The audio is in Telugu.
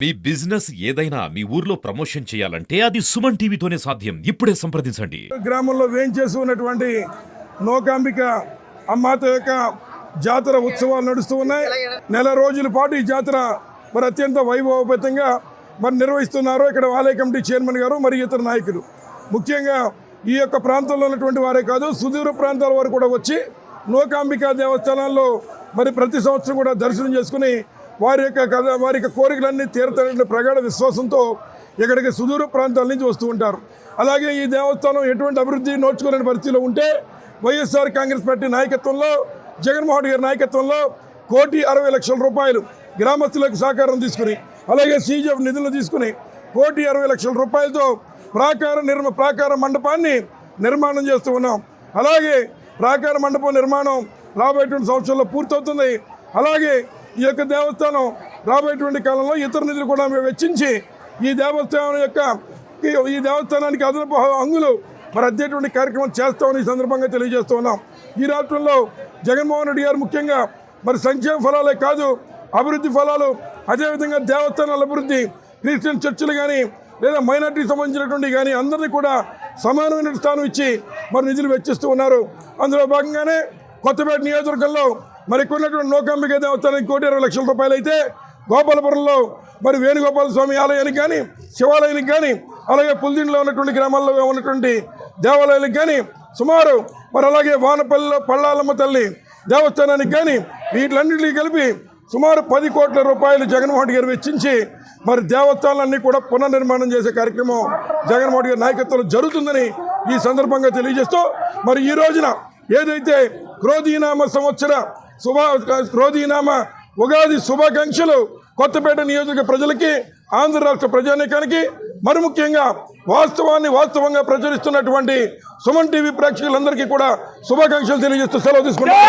మీ బిజినెస్ ఏదైనా మీ ఊర్లో ప్రమోషన్ చేయాలంటే అది సుమన్ టీవీతోనే సాధ్యం. ఇప్పుడే సంప్రదించండి. గ్రామంలో వేంచేసి ఉన్నటువంటి నోకాంబిక అమ్మాత యొక్క జాతర ఉత్సవాలు నడుస్తూ ఉన్నాయి. నెల రోజుల పాటు ఈ జాతర మరి అత్యంత వైభవపేతంగా మరి నిర్వహిస్తున్నారు. ఇక్కడ ఆలయ కమిటీ చైర్మన్ గారు మరి ఇతర నాయకులు, ముఖ్యంగా ఈ యొక్క ప్రాంతంలో ఉన్నటువంటి వారే కాదు, సుదూర ప్రాంతాల వారు కూడా వచ్చి నోకాంబిక దేవస్థానాల్లో మరి ప్రతి సంవత్సరం కూడా దర్శనం చేసుకుని వారి యొక్క కోరికలన్నీ తీరుతారనే ప్రగాఢ విశ్వాసంతో ఇక్కడికి సుదూర ప్రాంతాల నుంచి వస్తూ ఉంటారు. అలాగే ఈ దేవస్థానం ఎటువంటి అభివృద్ధి నోచుకోలేని పరిస్థితిలో ఉంటే వైఎస్ఆర్ కాంగ్రెస్ పార్టీ నాయకత్వంలో, జగన్మోహన్ రెడ్డి గారి నాయకత్వంలో 1,60,00,000 రూపాయలు గ్రామస్తులకు సహకారం తీసుకుని, అలాగే సీజీఎఫ్ నిధులు తీసుకుని 1,60,00,000 రూపాయలతో ప్రాకార మండపాన్ని నిర్మాణం చేస్తూ ఉన్నాం. అలాగే ప్రాకార మండపం నిర్మాణం రాబోయేటువంటి సంవత్సరంలో పూర్తవుతుంది. అలాగే ఈ యొక్క దేవస్థానం రాబోయేటువంటి కాలంలో ఇతర నిధులు కూడా మేము వెచ్చించి ఈ దేవస్థానానికి అదనపు హంగులు మరి అద్దేటువంటి కార్యక్రమం చేస్తామని ఈ సందర్భంగా తెలియజేస్తూ ఉన్నాం. ఈ రాష్ట్రంలో జగన్మోహన్ రెడ్డి గారు ముఖ్యంగా మరి సంక్షేమ ఫలాలే కాదు, అభివృద్ధి ఫలాలు, అదేవిధంగా దేవస్థానాల అభివృద్ధి, క్రిస్టియన్ చర్చిలు కానీ లేదా మైనార్టీకి సంబంధించినటువంటి కానీ అందరినీ కూడా సమానమైన స్థానం ఇచ్చి మరి నిధులు వెచ్చిస్తూ ఉన్నారు. అందులో భాగంగానే కొత్తపేట నియోజకవర్గంలో మరి కొన్నటువంటి నోకాంబిక దేవస్థానానికి 1,20,00,000 రూపాయలు అయితే, గోపాలపురంలో మరి వేణుగోపాల స్వామి ఆలయానికి కానీ, శివాలయానికి కానీ, అలాగే పుల్దిండిలో ఉన్నటువంటి గ్రామాల్లో ఉన్నటువంటి దేవాలయాలకు కానీ సుమారు మరి అలాగే వానపల్లిలో పళ్ళాలమ్మ తల్లి దేవస్థానానికి కానీ వీటిలన్నింటినీ కలిపి సుమారు 10 కోట్ల రూపాయలు జగన్మోహన్ రెడ్డి గారు వెచ్చించి మరి దేవస్థానాలన్నీ కూడా పునర్నిర్మాణం చేసే కార్యక్రమం జగన్మోహన్ రెడ్డి గారి నాయకత్వంలో జరుగుతుందని ఈ సందర్భంగా తెలియజేస్తూ మరి ఈ రోజున ఏదైతే క్రోధీనామ ఉగాది శుభాకాంక్షలు కొత్తపేట నియోజక ప్రజలకి, ఆంధ్ర రాష్ట్ర ప్రజానీకానికి, మరి ముఖ్యంగా వాస్తవంగా ప్రచురిస్తున్నటువంటి సుమన్ టీవీ ప్రేక్షకులందరికీ కూడా శుభాకాంక్షలు తెలియజేస్తూ సెలవు తీసుకుంటాం.